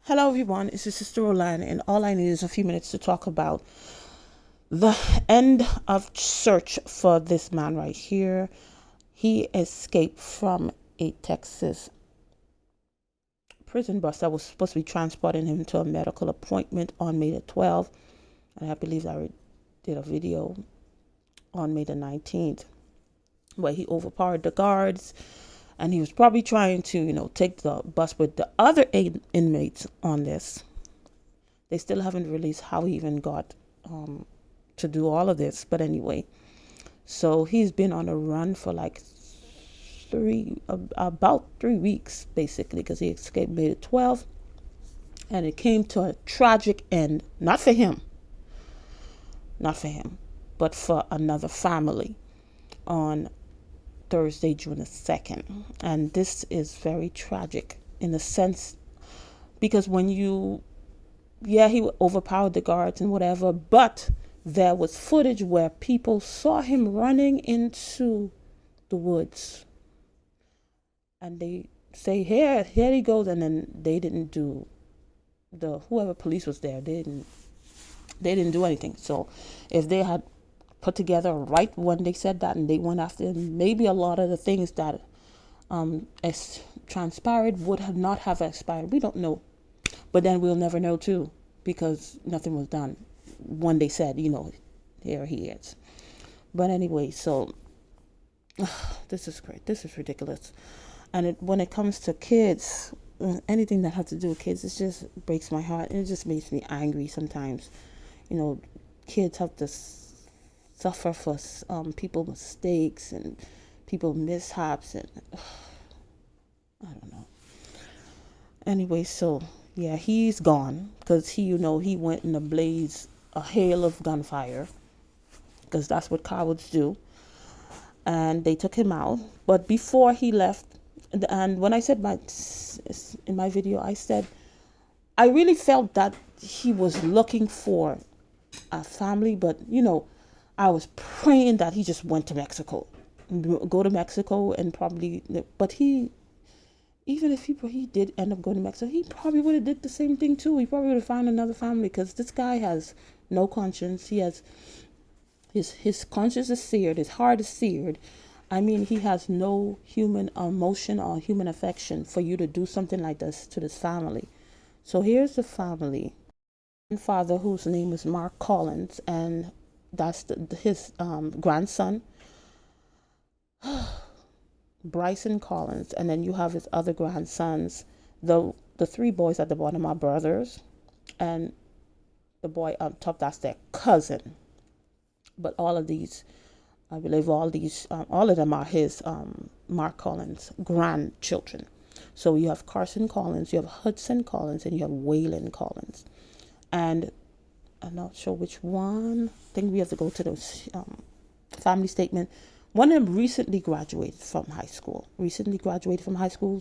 Hello, everyone. It's your sister Roland, and all I need is a few minutes to talk about the end of search for this man right here. He escaped from a Texas prison bus that was supposed to be transporting him to a medical appointment on May the 12th. And I believe I did a video on May the 19th where he overpowered the guards, and he was probably trying to, take the bus with the other 8 inmates on this. They still haven't released how he even got to do all of this. But anyway, so he's been on a run for like about 3 weeks, basically, because he escaped May the 12th. And it came to a tragic end, not for him, but for another family on Thursday, June the 2nd. And this is very tragic in a sense, because he overpowered the guards and whatever, but there was footage where people saw him running into the woods, and they say, here he goes, and then they didn't do whoever police was there, they didn't do anything. So if they had put together right when they said that and they went after him, maybe a lot of the things that transpired would have not have expired. We don't know, but then we'll never know too, because nothing was done when they said, here he is. But anyway, so this is great. This is ridiculous. And when it comes to kids, anything that has to do with kids, it just breaks my heart. It just makes me angry sometimes. Kids have to suffer for people's mistakes and people mishaps, and I don't know. Anyway, so yeah, he's gone because he went in a hail of gunfire, because that's what cowards do. And they took him out. But before he left, and when I said in my video, I said I really felt that he was looking for a family, but I was praying that he just went to Mexico, go to Mexico, and probably. But even if he did end up going to Mexico, he probably would have did the same thing too. He probably would have found another family, because this guy has no conscience. He has his conscience is seared. His heart is seared. I mean, he has no human emotion or human affection for you to do something like this to this family. So here's the family. Father, whose name is Mark Collins, and that's his grandson, Bryson Collins, and then you have his other grandsons. The 3 boys at the bottom are brothers, and the boy on top, that's their cousin. But all of these, I believe, all of them are his Mark Collins grandchildren. So you have Carson Collins, you have Hudson Collins, and you have Waylon Collins. And I'm not sure which one. I think we have to go to the family statement. One of them recently graduated from high school.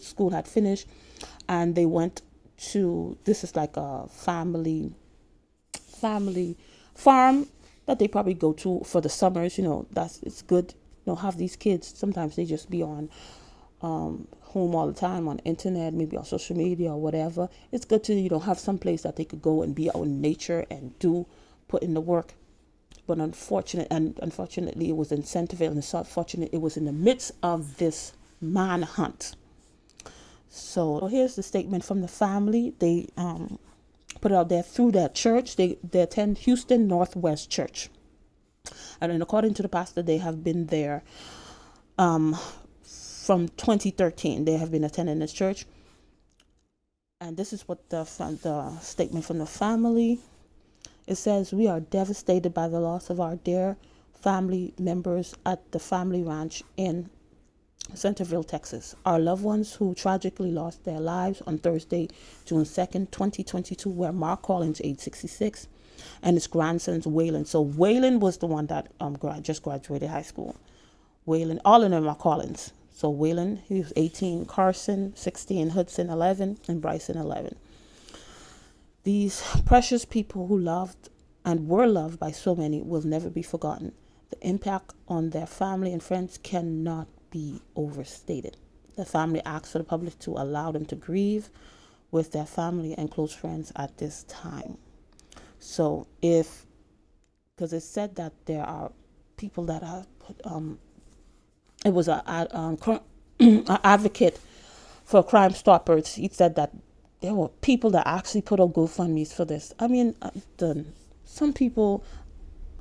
School had finished, and they went to, this is like a family farm that they probably go to for the summers. It's good. Have these kids. Sometimes they just be on home all the time, on internet, maybe on social media or whatever. It's good to have some place that they could go and be out in nature and put in the work. But unfortunately, it was in Centerville, and it's unfortunate it was in the midst of this manhunt. So here's the statement from the family. They put it out there through their church. They attend Houston Northwest Church, and then according to the pastor, they have been there from 2013. They have been attending this church, and this is what the statement from the family. It says, "We are devastated by the loss of our dear family members at the family ranch in Centerville, Texas. Our loved ones who tragically lost their lives on Thursday, June 2nd, 2022, were Mark Collins, age 66, and his grandsons, Waylon." So Waylon was the one that just graduated high school. Waylon, all of them are Collins. So Waylon, he was 18, Carson, 16, Hudson, 11, and Bryson, 11. These precious people who loved and were loved by so many will never be forgotten. The impact on their family and friends cannot be overstated. The family asks for the public to allow them to grieve with their family and close friends at this time. So because it said that there are people that are, it was an advocate for Crime Stoppers. He said that there were people that actually put up GoFundMe's for this. I mean, some people,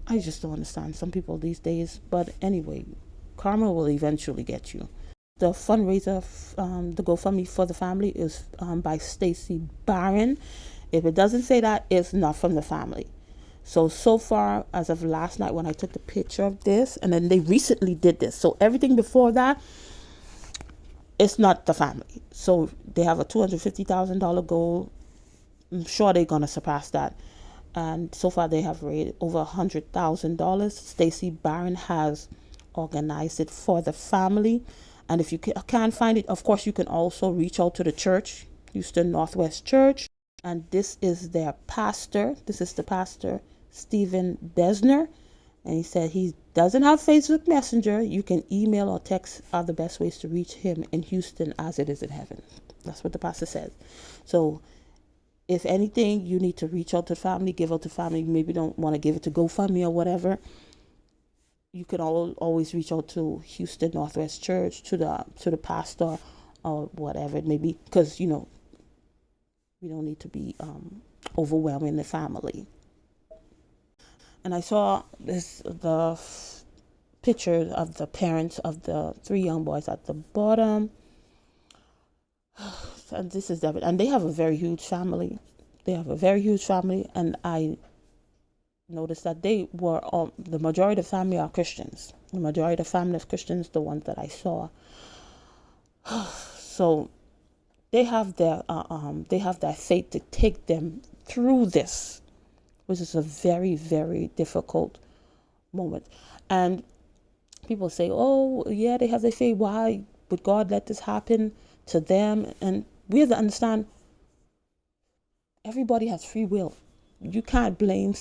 I just don't understand some people these days. But anyway, karma will eventually get you. The fundraiser, the GoFundMe for the family is by Stacy Barron. If it doesn't say that, it's not from the family. So far, as of last night when I took the picture of this, and then they recently did this. So everything before that, it's not the family. So they have a $250,000 goal. I'm sure they're going to surpass that. And so far they have raised over $100,000. Stacy Barron has organized it for the family. And if you can't find it, of course, you can also reach out to the church, Houston Northwest Church. And this is their pastor. This is the pastor, Stephen Besner. And he said he doesn't have Facebook Messenger. You can email or text are the best ways to reach him in Houston as it is in heaven. That's what the pastor says. So if anything, you need to reach out to family, give out to family. Maybe don't want to give it to GoFundMe or whatever. You can always reach out to Houston Northwest Church, to the pastor or whatever it may be. Because, we don't need to be overwhelming the family. And I saw the picture of the parents of the 3 young boys at the bottom. And this is David. And they have a very huge family. And I noticed that they were the majority of the family are Christians. The majority of the family of Christians, the ones that I saw. So they have their faith to take them through this, which is a very, very difficult moment. And people say, oh, yeah, they have their faith. Why would God let this happen to them? And we have to understand, everybody has free will. You can't blame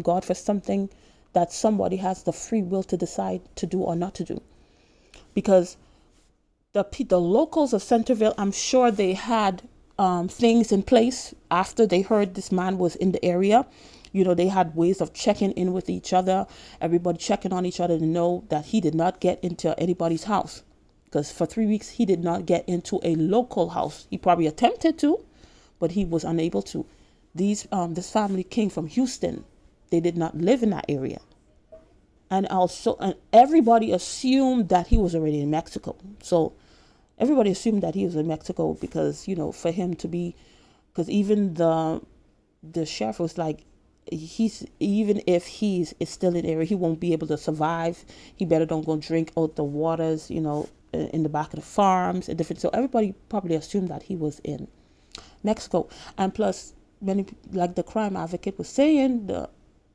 God for something that somebody has the free will to decide to do or not to do. Because the locals of Centerville, I'm sure they had things in place after they heard this man was in the area. They had ways of checking in with each other, everybody checking on each other to know that he did not get into anybody's house. Because for 3 weeks, he did not get into a local house. He probably attempted to, but he was unable to. This family came from Houston. They did not live in that area. And everybody assumed that he was already in Mexico. So everybody assumed that he was in Mexico because, for him to be, because even the sheriff was like, even if he's still in the area, he won't be able to survive. He better don't go drink out the waters, in the back of the farms and different. So everybody probably assumed that he was in Mexico. And plus, many, like the crime advocate was saying, the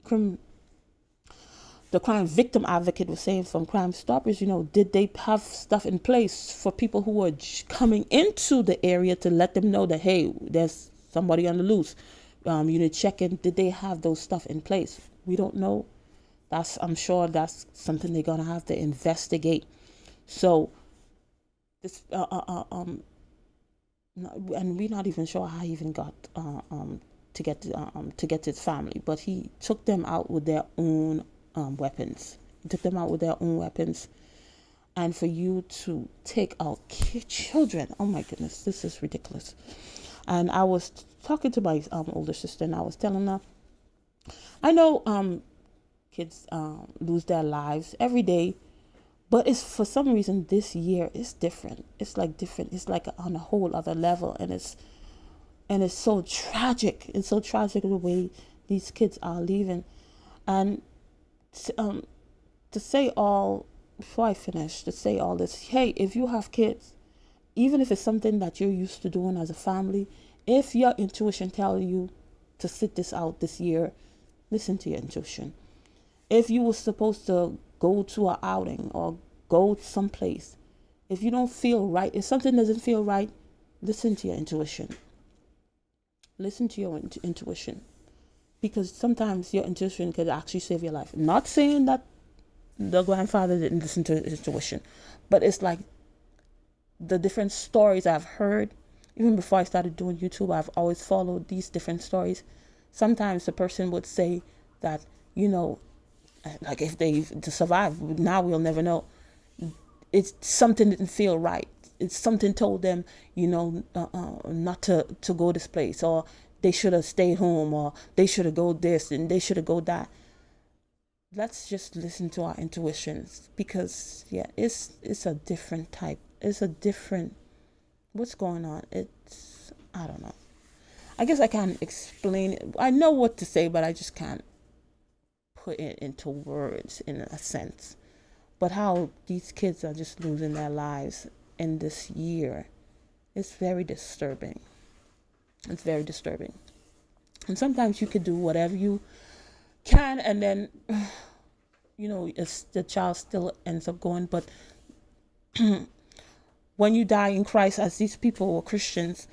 crime victim advocate was saying from Crime Stoppers, did they have stuff in place for people who were coming into the area to let them know that, hey, there's somebody on the loose? You need to check in. Did they have those stuff in place? We don't know. I'm sure that's something they're gonna have to investigate. So this and we're not even sure how he even got to get to his family, but he took them out with their own weapons. He took them out with their own weapons. And for you to take out children, oh my goodness, this is ridiculous. And I was talking to my older sister, and I was telling her, I know kids lose their lives every day, but it's for some reason this year is different. It's like different. It's like on a whole other level, and it's so tragic. It's so tragic the way these kids are leaving. And to say all, before I finish, to say all this, hey, if you have kids, even if it's something that you're used to doing as a family, if your intuition tells you to sit this out this year, listen to your intuition. If you were supposed to go to an outing or go someplace, if you don't feel right, if something doesn't feel right, listen to your intuition. Listen to your intuition. Because sometimes your intuition could actually save your life. Not saying that the grandfather didn't listen to his intuition, but it's like the different stories I've heard, even before I started doing YouTube, I've always followed these different stories. Sometimes the person would say that, like if they to survive, now we'll never know. It's something didn't feel right. It's something told them, not to go this place, or they should have stayed home, or they should have go this and they should have go that. Let's just listen to our intuitions, because it's a different type. It's a different, what's going on. I don't know. I guess I can't explain it. I know what to say, but I just can't put it into words in a sense. But how these kids are just losing their lives in this year is very disturbing. It's very disturbing. And sometimes you could do whatever you can, and then, the child still ends up going. But when you die in Christ, as these people were Christians,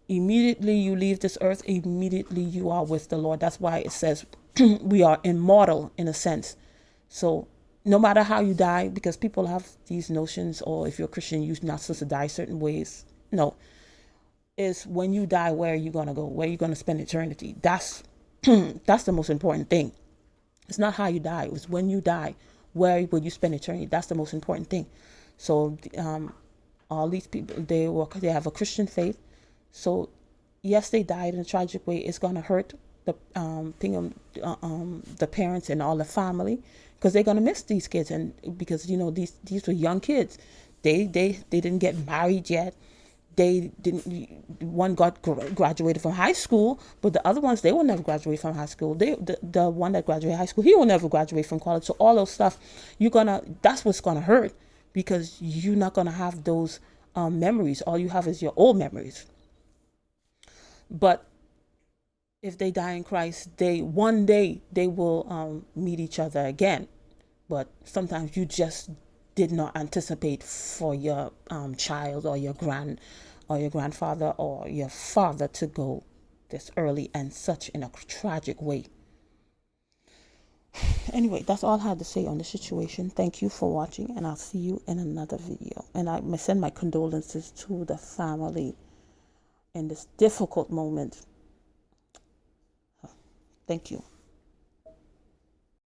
immediately you leave this earth, immediately you are with the Lord. That's why it says we are immortal in a sense. So no matter how you die, because people have these notions, or if you're a Christian, you're not supposed to die certain ways. No, is when you die, where are you going to go? Where are you going to spend eternity? That's the most important thing. It's not how you die. It's when you die, where will you spend eternity? That's the most important thing. So all these people, they have a Christian faith. So yes, they died in a tragic way. It's going to hurt the parents and all the family, because they're going to miss these kids. And because these were young kids, they didn't get married yet. They didn't. One graduated from high school, but the other ones, they will never graduate from high school. The one that graduated high school, he will never graduate from college. So all those stuff, that's what's gonna hurt, because you're not gonna have those memories. All you have is your old memories. But if they die in Christ, one day they will meet each other again. But sometimes you just did not anticipate for your child, or your grandfather, or your father to go this early and such in a tragic way. Anyway, that's all I had to say on the situation. Thank you for watching, and I'll see you in another video. And I send my condolences to the family in this difficult moment. Thank you.